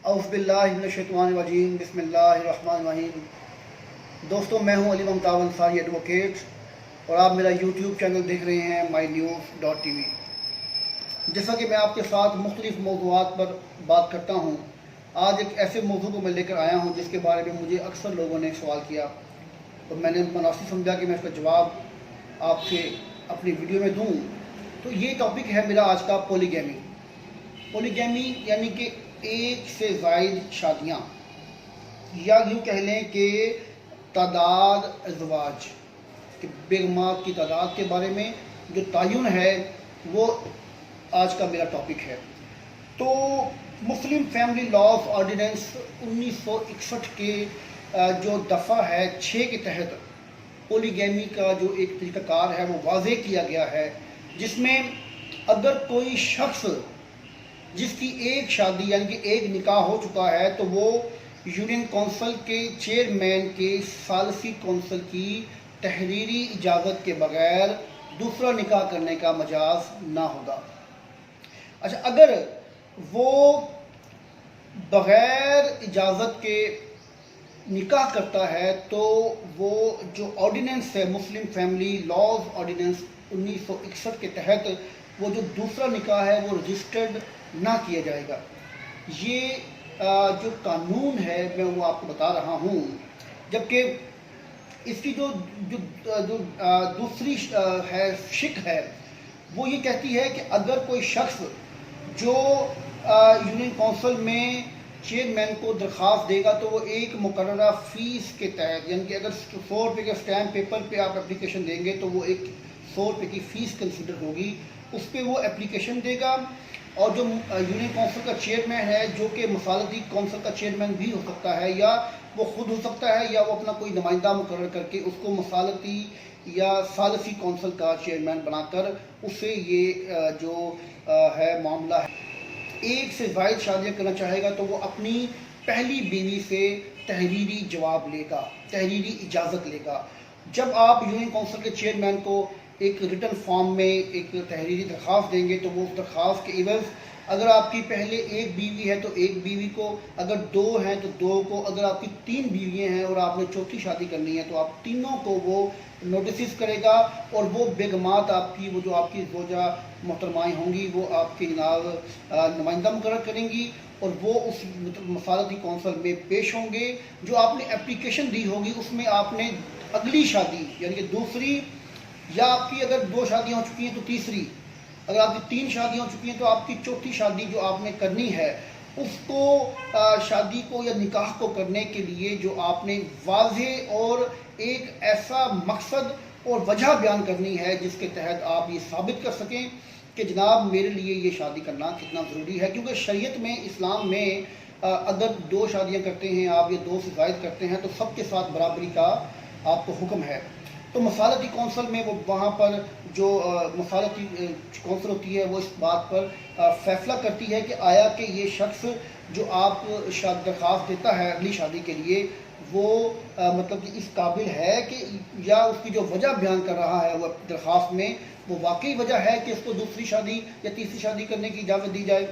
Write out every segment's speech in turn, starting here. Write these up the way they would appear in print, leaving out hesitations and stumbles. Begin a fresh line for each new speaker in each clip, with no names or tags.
اعوذ باللہ من الشیطان الرجیم بسم اللہ الرحمن الرحیم۔ دوستوں، میں ہوں علی ممتاز انصاری ایڈوکیٹ اور آپ میرا یوٹیوب چینل دیکھ رہے ہیں mynews.tv۔ جیسا کہ میں آپ کے ساتھ مختلف موضوعات پر بات کرتا ہوں، آج ایک ایسے موضوع کو میں لے کر آیا ہوں جس کے بارے میں مجھے اکثر لوگوں نے سوال کیا اور میں نے مناسب سمجھا کہ میں اس کا جواب آپ سے اپنی ویڈیو میں دوں۔ تو یہ ٹاپک ہے میرا آج کا پولیگیمی۔ پولیگیمی یعنی کہ ایک سے زائد شادیاں، یا یوں کہہ لیں کہ تعداد ازواج، کہ بیگمات کی تعداد کے بارے میں جو تعین ہے وہ آج کا میرا ٹاپک ہے۔ تو مسلم فیملی لاز آرڈیننس 1961 کے جو دفعہ ہے 6 کے تحت پولیگیمی کا جو ایک طریقہ کار ہے وہ واضح کیا گیا ہے، جس میں اگر کوئی شخص جس کی ایک شادی یعنی کہ ایک نکاح ہو چکا ہے تو وہ یونین کونسل کے چیئرمین کے ثالثی کونسل کی تحریری اجازت کے بغیر دوسرا نکاح کرنے کا مجاز نہ ہوگا۔ اچھا، اگر وہ بغیر اجازت کے نکاح کرتا ہے تو وہ جو آرڈیننس ہے مسلم فیملی لاز آرڈیننس 1961 کے تحت وہ جو دوسرا نکاح ہے وہ رجسٹرڈ نہ کیا جائے گا۔ یہ جو قانون ہے میں وہ آپ کو بتا رہا ہوں، جبکہ اس کی جو دوسری ہے شق ہے وہ یہ کہتی ہے کہ اگر کوئی شخص جو یونین کونسل میں چیئرمین کو درخواست دے گا تو وہ ایک مقررہ فیس کے تحت، یعنی کہ اگر 100 روپے کے اسٹیمپ پیپر پہ آپ اپلیکیشن دیں گے تو وہ ایک 100 روپے کی فیس کنسیڈر ہوگی، اس پہ وہ اپلیکیشن دے گا۔ اور جو یونین کونسل کا چیئرمین ہے جو کہ مصالحتی کونسل کا چیئرمین بھی ہو سکتا ہے، یا وہ خود ہو سکتا ہے یا وہ اپنا کوئی نمائندہ مقرر کر کے اس کو مصالحتی یا ثالثی کونسل کا چیئرمین بنا کر اسے یہ جو ہے معاملہ ہے ایک سے زائد شادیاں کرنا چاہے گا تو وہ اپنی پہلی بیوی سے تحریری جواب لے گا، تحریری اجازت لے گا۔ جب آپ یونین کونسل کے چیئرمین کو ایک ریٹن فارم میں ایک تحریری درخواست دیں گے تو وہ اس درخواست کے عوض اگر آپ کی پہلے ایک بیوی ہے تو ایک بیوی کو، اگر 2 ہیں تو 2 کو، اگر آپ کی 3 بیویاں ہیں اور آپ نے چوتھی شادی کرنی ہے تو آپ تینوں کو وہ نوٹسز کرے گا، اور وہ بیگمات آپ کی وہ جو آپ کی زوجہ محترمائیں ہوں گی وہ آپ کی جناب نمائندہ مقرر کریں گی اور وہ اس مصالحتی کونسل میں پیش ہوں گے۔ جو آپ نے اپلیکیشن دی ہوگی اس میں آپ نے اگلی شادی یعنی کہ دوسری، یا آپ کی اگر 2 شادیاں ہو چکی ہیں تو تیسری، اگر آپ کی 3 شادیاں ہو چکی ہیں تو آپ کی چوتھی شادی جو آپ نے کرنی ہے اس کو شادی کو یا نکاح کو کرنے کے لیے جو آپ نے واضح اور ایک ایسا مقصد اور وجہ بیان کرنی ہے جس کے تحت آپ یہ ثابت کر سکیں کہ جناب میرے لیے یہ شادی کرنا کتنا ضروری ہے، کیونکہ شریعت میں اسلام میں اگر 2 شادیاں کرتے ہیں آپ یا 2 سے زائد کرتے ہیں تو سب کے ساتھ برابری کا آپ کو حکم ہے۔ تو مصالحتی کونسل میں وہ وہاں پر جو مصالحتی کونسل ہوتی ہے وہ اس بات پر فیصلہ کرتی ہے کہ آیا کہ یہ شخص جو آپ درخواست دیتا ہے اگلی شادی کے لیے وہ مطلب کہ اس قابل ہے کہ، یا اس کی جو وجہ بیان کر رہا ہے وہ درخواست میں وہ واقعی وجہ ہے کہ اس کو دوسری شادی یا تیسری شادی کرنے کی اجازت دی جائے۔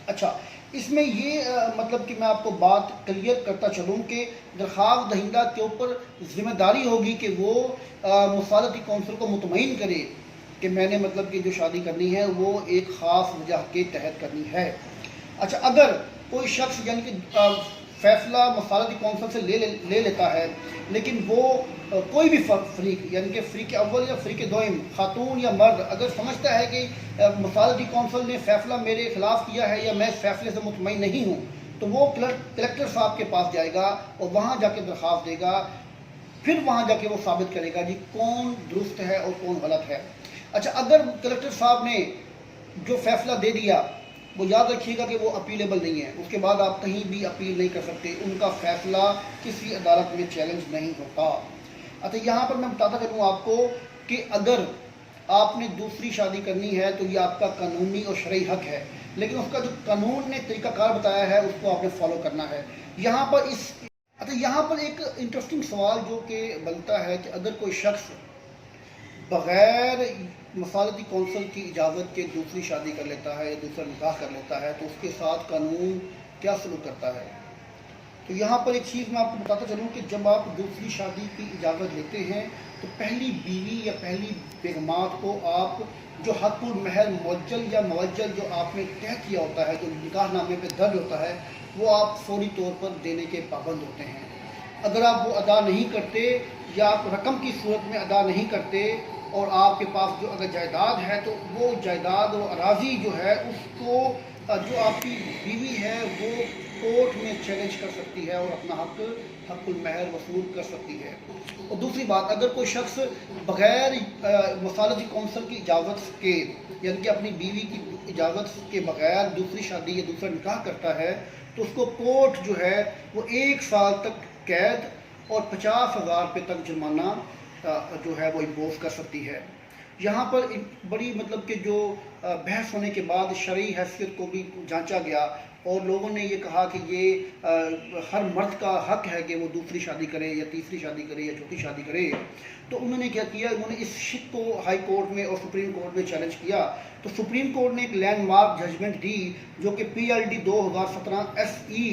اچھا، اس میں یہ مطلب کہ میں آپ کو بات کلیئر کرتا چلوں کہ درخواست دہندہ کے اوپر ذمہ داری ہوگی کہ وہ مصالحتی کونسل کو مطمئن کرے کہ میں نے مطلب کہ جو شادی کرنی ہے وہ ایک خاص وجہ کے تحت کرنی ہے۔ اچھا، اگر کوئی شخص یعنی کہ فیصلہ مصالحتی کونسل سے لے لیتا ہے لیکن وہ کوئی بھی فریق یعنی کہ فریق اول یا فریق دوئم، خاتون یا مرد، اگر سمجھتا ہے کہ مصالحتی کونسل نے فیصلہ میرے خلاف کیا ہے یا میں اس فیصلے سے مطمئن نہیں ہوں تو وہ کلیکٹر صاحب کے پاس جائے گا اور وہاں جا کے درخواست دے گا، پھر وہاں جا کے وہ ثابت کرے گا جی کون درست ہے اور کون غلط ہے۔ اچھا، اگر کلیکٹر صاحب نے جو فیصلہ دے دیا وہ یاد رکھیے گا کہ وہ اپیلیبل نہیں ہے، اس کے بعد آپ کہیں بھی اپیل نہیں کر سکتے، ان کا فیصلہ کسی عدالت میں چیلنج نہیں ہوتا۔ اچھا، یہاں پر میں بتاتا چلوں آپ کو کہ اگر آپ نے دوسری شادی کرنی ہے تو یہ آپ کا قانونی اور شرعی حق ہے، لیکن اس کا جو قانون نے طریقہ کار بتایا ہے اس کو آپ نے فالو کرنا ہے۔ یہاں پر ایک انٹرسٹنگ سوال جو کہ بنتا ہے کہ اگر کوئی شخص بغیر مصالحتی کونسل کی اجازت کے دوسری شادی کر لیتا ہے یا دوسرا نکاح کر لیتا ہے تو اس کے ساتھ قانون کیا سلوک کرتا ہے۔ تو یہاں پر ایک چیز میں آپ کو بتاتا چلوں کہ جب آپ دوسری شادی کی اجازت لیتے ہیں تو پہلی بیوی یا پہلی بیگمات کو آپ جو حق المہر معجل یا موجل جو آپ نے طے کیا ہوتا ہے، جو نکاح نامے پہ درج ہوتا ہے، وہ آپ فوری طور پر دینے کے پابند ہوتے ہیں۔ اگر آپ وہ ادا نہیں کرتے یا آپ رقم کی صورت میں ادا نہیں کرتے اور آپ کے پاس جو اگر جائیداد ہے تو وہ جائیداد و اراضی جو ہے اس کو جو آپ کی بیوی ہے وہ کورٹ میں چیلنج کر سکتی ہے اور اپنا حق المہر وصول کر سکتی ہے۔ اور دوسری بات، اگر کوئی شخص بغیر مصالحتی کونسل کی اجازت کے، یعنی کہ اپنی بیوی کی اجازت کے بغیر دوسری شادی یا دوسرا نکاح کرتا ہے تو اس کو کورٹ جو ہے وہ 1 سال تک قید اور 50,000 روپے تک جرمانہ جو ہے وہ امپوز کر سکتی ہے۔ یہاں پر بڑی مطلب کہ جو بحث ہونے کے بعد شرعی حیثیت کو بھی جانچا گیا اور لوگوں نے یہ کہا کہ یہ ہر مرد کا حق ہے کہ وہ دوسری شادی کرے یا تیسری شادی کرے یا چوتھی شادی کرے۔ تو انہوں نے کیا کیا، انہوں نے اس شک کو ہائی کورٹ میں اور سپریم کورٹ میں چیلنج کیا۔ تو سپریم کورٹ نے ایک لینڈ مارک ججمنٹ دی جو کہ PLD 2017 SE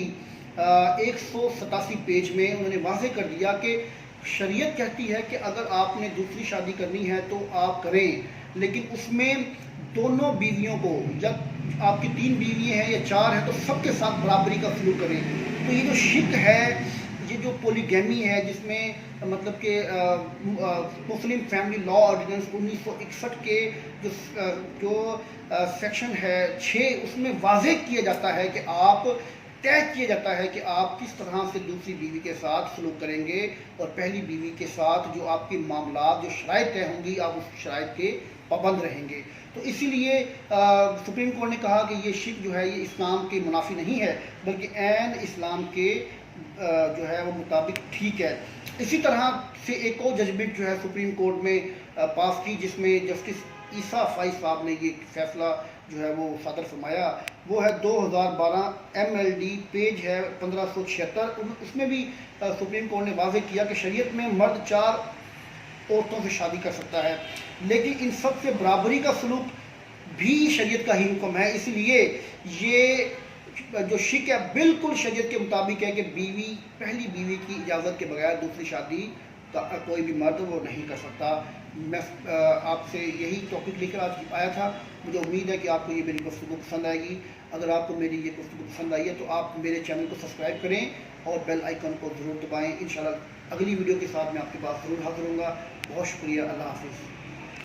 187 پیج میں انہوں نے واضح کر دیا کہ شریعت کہتی ہے کہ اگر آپ نے دوسری شادی کرنی ہے تو آپ کریں، لیکن اس میں دونوں بیویوں کو، جب آپ کی 3 بیوی ہیں یا 4 ہیں تو سب کے ساتھ برابری کا سلوک کریں۔ تو یہ جو شک ہے، یہ جو پولیگیمی ہے، جس میں مطلب کہ مسلم فیملی لا آرڈیننس 1961 کے جو سیکشن ہے 6، اس میں واضح کیا جاتا ہے کہ آپ طے کیا جاتا ہے کہ آپ کس طرح سے دوسری بیوی کے ساتھ سلوک کریں گے اور پہلی بیوی کے ساتھ جو آپ کی معاملات، جو شرائط طے ہوں گی، آپ اس شرائط کے پابند رہیں گے۔ تو اسی لیے سپریم کورٹ نے کہا کہ یہ شک جو ہے یہ اسلام کے منافی نہیں ہے بلکہ عین اسلام کے جو ہے وہ مطابق ٹھیک ہے۔ اسی طرح سے ایک اور ججمنٹ جو ہے سپریم کورٹ میں پاس کی، جس میں جسٹس عیسیٰ فائز صاحب نے یہ فیصلہ جو ہے وہ صادر فرمایا، وہ ہے 2012 MLD پیج ہے 1576۔ اس میں بھی سپریم کورٹ نے واضح کیا کہ شریعت میں مرد 4 عورتوں سے شادی کر سکتا ہے، لیکن ان سب سے برابری کا سلوک بھی شریعت کا ہی حکم ہے۔ اس لیے یہ جو شک ہے بالکل شریعت کے مطابق ہے کہ پہلی بیوی کی اجازت کے بغیر دوسری شادی کوئی بھی مرد وہ نہیں کر سکتا۔ میں آپ سے یہی ٹاپک لے کر آج آیا تھا۔ مجھے امید ہے کہ آپ کو یہ میری گفتگو پسند آئے گی۔ اگر آپ کو میری یہ گفتگو پسند آئی ہے تو آپ میرے چینل کو سبسکرائب کریں اور بیل آئیکن کو ضرور دبائیں۔ انشاءاللہ اگلی ویڈیو کے ساتھ میں آپ کے پاس ضرور حاضر ہوں گا۔ بہت شکریہ، اللہ حافظ۔